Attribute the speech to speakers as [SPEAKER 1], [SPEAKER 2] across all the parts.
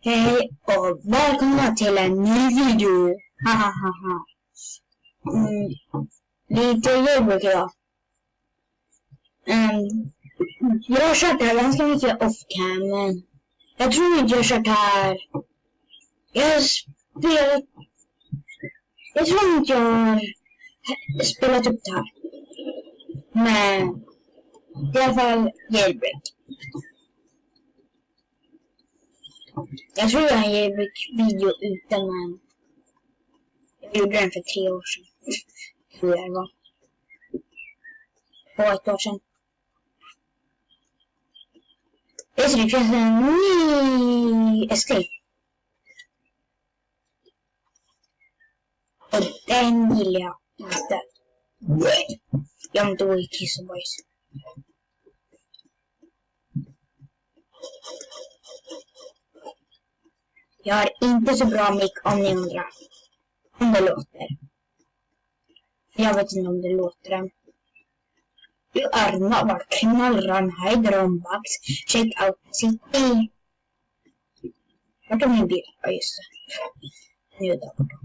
[SPEAKER 1] Hej och välkomna till en ny video. Hahaha. Lite jailbreak idag. Jag har kört det här ganska mycket off-cam, men jag tror inte jag har kört det här. Jag tror inte jag har spelat upp det här. Men det är i alla fall jailbreak. Jag tror jag har en jailbreak-video utan, men jag gjorde den för 3 år sedan. Tror jag det var. På 1 år sedan. Det finns en ny escape. Och den gillar jag inte. Jag har inte åkt kiss och boys. Jag har inte så bra mick om ni undrar. Om det låter. Jag vet inte om det låter än. Arna var knallran här i rolbox. Check out city. Vart är min bil? Ja, just det. Nu är det borta.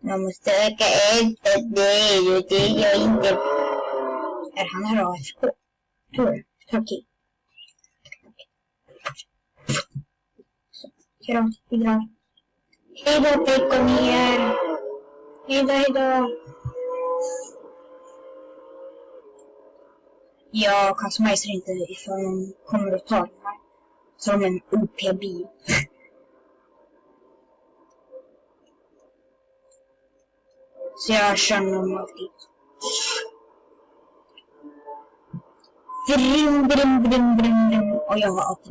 [SPEAKER 1] Jag måste öka ut det är jag inte. Är han här AFK? Tror du? Okej. Hejdå, vi drar. Hejdå, pekon ner. Hejdå. Jag kan smajsa inte ifall de kommer att ta det här. Som en OP-bil. Så jag kör normalt dit. Brum. Och jag har åkt.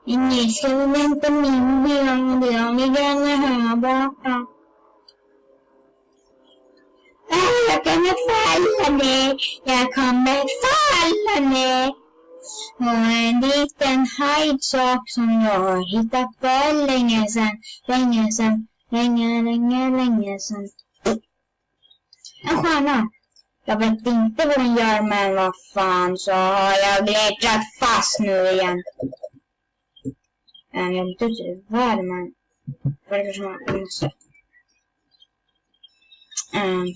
[SPEAKER 1] Ni ska vänta min bil. Jag grannar här borta. Jag kommer falla ner. Och en liten hajsak som jag har hittat för länge sedan. Länge sedan. En stjärna. Jag vet inte vad den gör, men vad fan, så har jag glitchat fast nu igen. Jag vet inte vad det, men det verkar som att jag måste.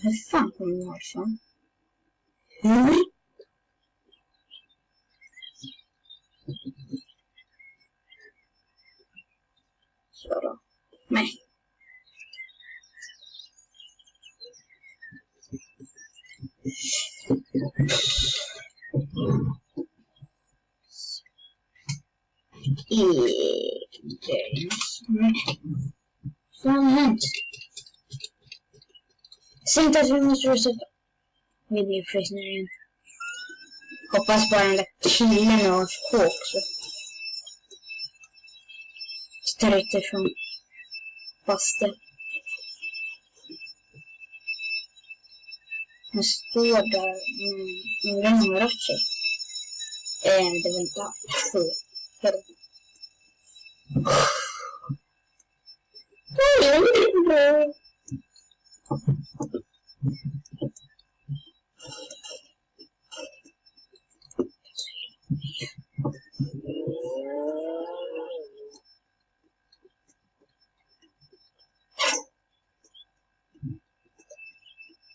[SPEAKER 1] Hur fan kommer jag härifrån? Så då. Nej. Vad har hänt? Säg inte att vi måste resetta. Vi blir frysna igen. Hoppas bara den där killen har AFK också. Tittar utifrån. Basten. Han står där. Undrar om han har rört sig. Det var inte alls.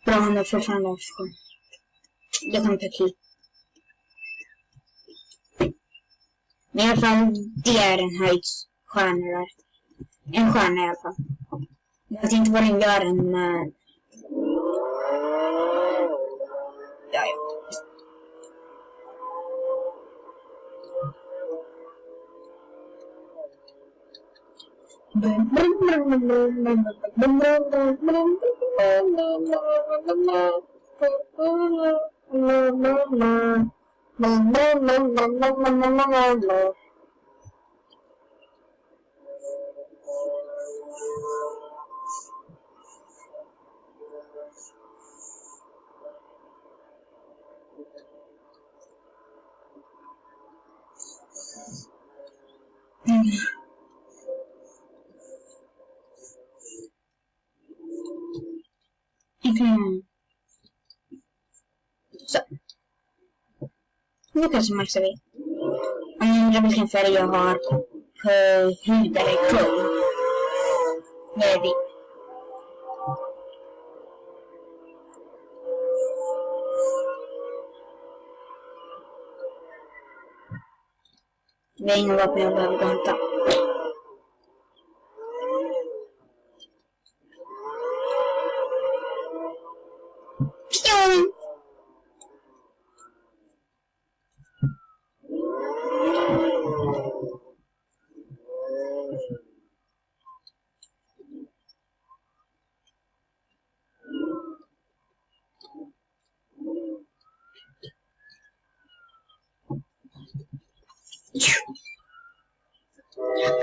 [SPEAKER 1] Bra, han är fortfarande avskön. Jag kan ta key. Men i alla fall, det är en höjdsstjärna där. En stjärna i alla fall. Jag vet inte vad den gör än, men... Ja. Så. Nu kanske maxar vi. Om ni undrar vilken färg jag har på huden är kung. Det är vi. Det är inga vapen jag behöver hämta. Pjong!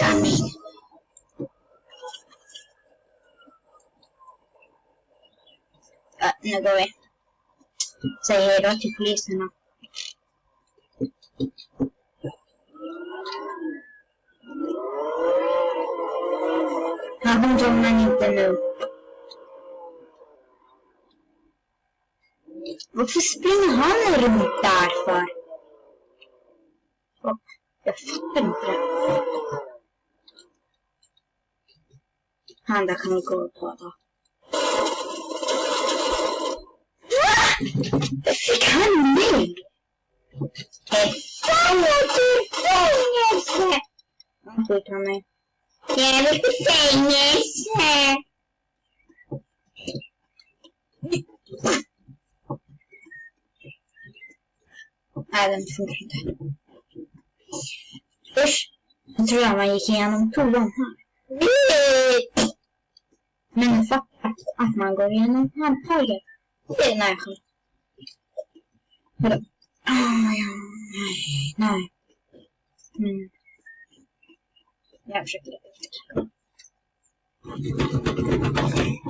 [SPEAKER 1] Kamin. Nu går vi. Säg hej då till poliserna. Han kommer inte nu. Varför springer han runt där för? Jag fattar inte det. Han där kan vi gå på då. Fick han mig? Fan, jag till fängelse! Han fick han mig. Jag vill till fängelse! Nej, den funkar inte. Usch, jag tror att man gick igenom toan här. Men jag fattar att man går igenom handtaget. Det är nära. Vadå? Nej. Jag försöker det.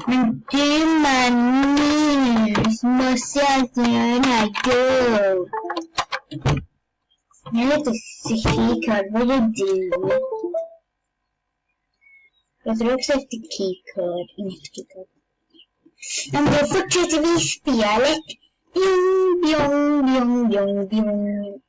[SPEAKER 1] Men du Magnus, måste jag inte göra då? Jag är lite keycard, vad är du? Jag tror också efter keycard, inget keycard. Men då fortsätter vi spelet. Bjong, bjong, bjong, bjong, bjong.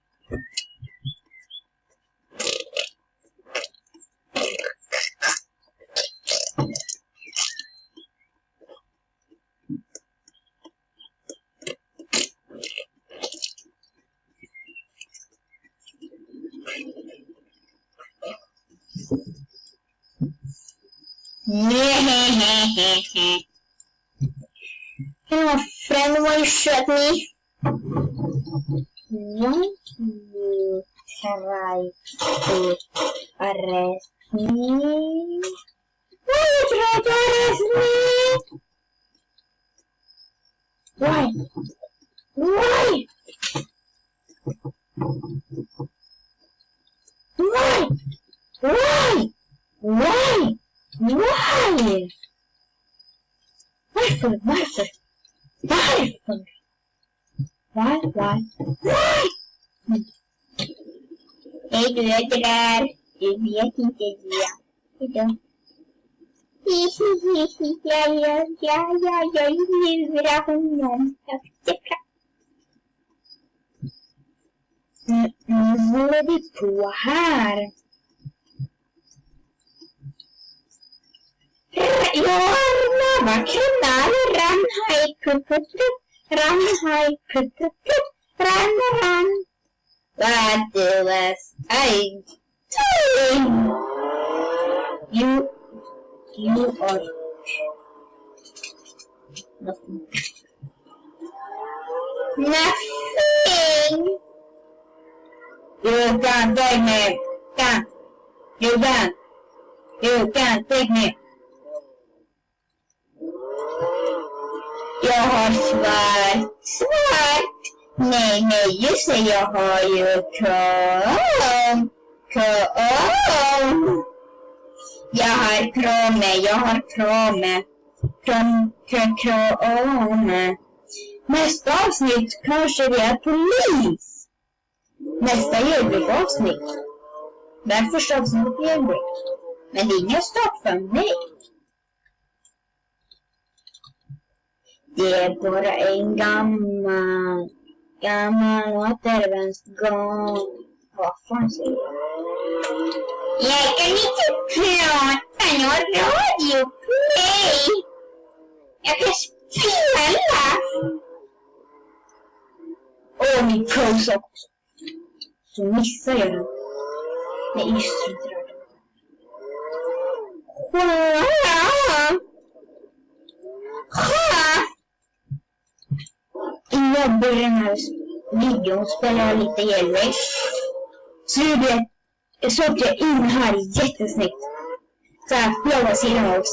[SPEAKER 1] Hello, friend, why you shot me? Won't you try to arrest me? Why you try to arrest me? Why? Why? Why? Why? Why? Why? Varför? Varför? Varför? Why? Hej du är där. Du vet inte det. Hejdå. Jag lurar honom. Nu håller vi på här. Vad kanal ranhaj putuppup ranhaj putuppup ran. What was I doing? You are nothing. Nothing. You can't take me. You can't take me. Jag har svart. Nej, just det, jag har ju krom. Jag har krome. Nästa avsnitt kanske det är polis. Nästa jailbreak-avsnitt. Men första avsnittet är jailbreak. Men det är ingen start för mig. Det är bara en gammal Gammal återvändsgång. Vad fan säger jag? Jag kan inte prata någon radioplay. Jag kan spela. Min prosak också. Så missar jag den. Nej, just det. Innan jag börjar den här videon spelar jag lite jailbreak. Så att jag in här jättesnyggt. Så här blåa sidan av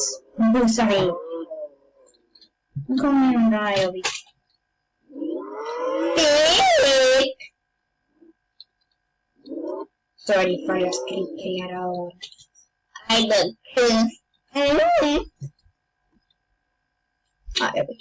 [SPEAKER 1] bussarna i. Nu kommer jag undra här jag vill. Sorry för jag skriker i era år. I love you. Ja, jag vet.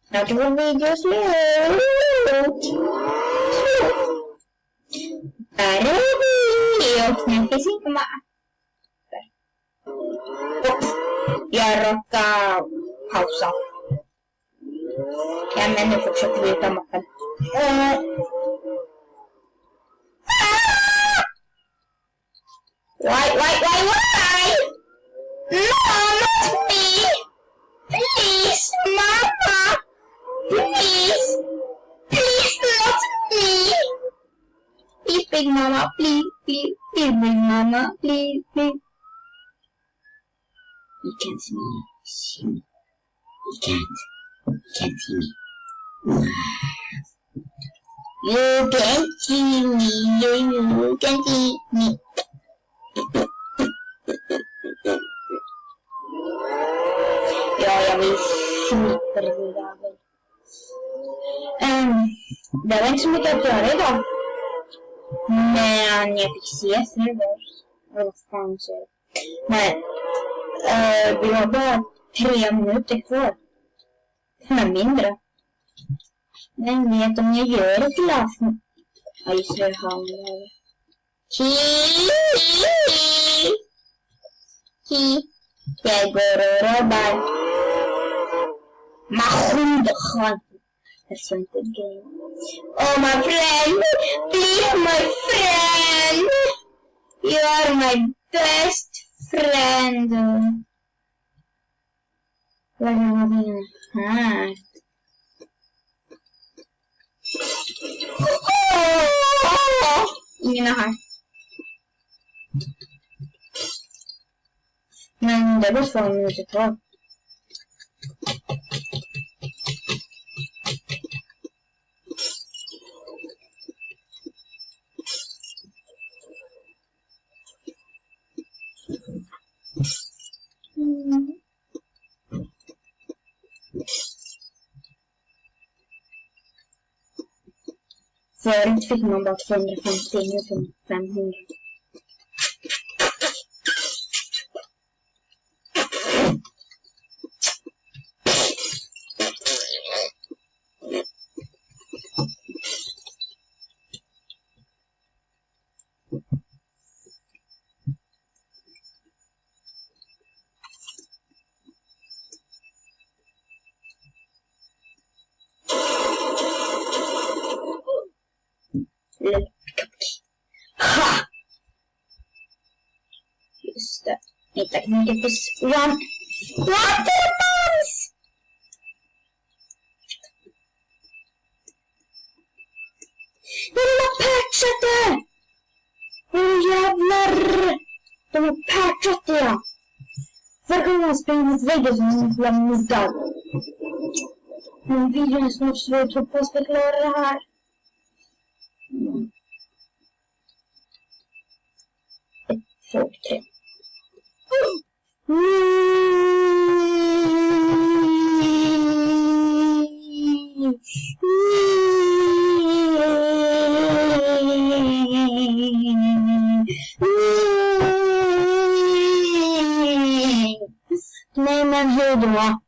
[SPEAKER 1] Snart var video slut. Där är vi och nu finns inte med. Jag råkar pausa. Ja, men nu fortsätter vi utan mappen. Why? No, not me! Please, Mama! Please! Please, not me! Please, big Mama, please, big Mama, please. You can't see me. You can't see me. You can see me. You can see me. Ja, jag vill supervilja. Det var inte så mycket att göra idag. Men jag fick se servers. Vad fan så är det? Men vi har bara 3 minuter kvar. Men mindre. Men vet om jag gör ett glas. Ja, just det, han. Jag går och robbar. Mahundhan. That's not good game. Oh, my friend. Please, my friend. You are my best friend. Vad är någonting här? Ingen är här. Men det var 2 minuter kvar. Förut fick man bara 250, nu får 500. Ha! Just det. Inte kan get this one. What the bombs? De har patchat det! Jävlar! De har patchat det! Varje gång jag springer mot väggen som en jävla muddad. Men videon är snart slut. Hoppas vi klarar det här. 1, 2, 3. Nej, men hej då.